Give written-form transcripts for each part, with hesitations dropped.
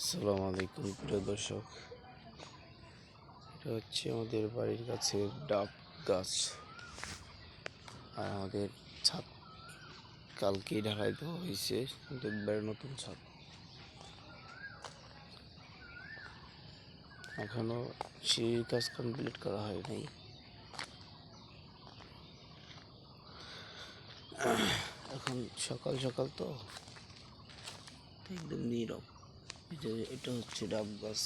আসসালামু আলাইকুম প্রিয় দর্শক। এটা হচ্ছে আমাদের বাড়ির কাছে ডাব গাছ। আর আমাদের ছাদ কালকেই ঢালাই দেওয়া হয়েছে, একবার নতুন ছাদ। এখনো সিঁড়ির কাজ কমপ্লিট করা হয় নাই। এখন সকাল সকাল তো একদম নীরব। এটা হচ্ছে ডাব গাছ।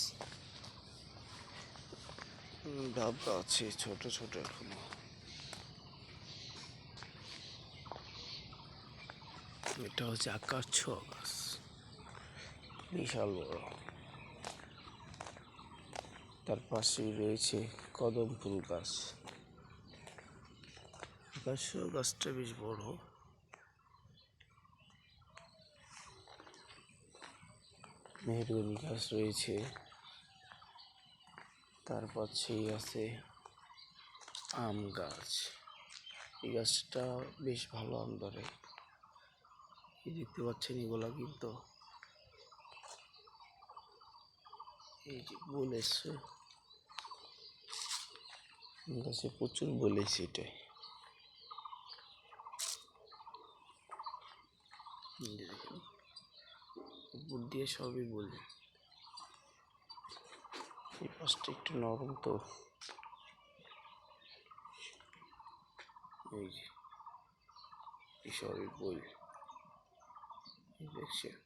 ডাব গাছে ছোট ছোট এখনো। এটা হচ্ছে আকাশ ছোঁয়া গাছ, বিশাল বড়। তার পাশেই রয়েছে কদম ফুল গাছ। আকাশ ছোঁয়া গাছটা বেশ বড়। মেহগনি গাছ রয়েছে, তার পাশেই আছে আম গাছ। এই গাছটা বেশ ভালো আম ধরে। দেখতে পাচ্ছেন এগুলা কিন্তু এই যে বলেছে গাছে প্রচুর বলেছে। এটাই দেখুন, উপর দিয়ে সবই বলে। এই পাশটা একটু নরম তো, এই যে সবই বই দেখছেন।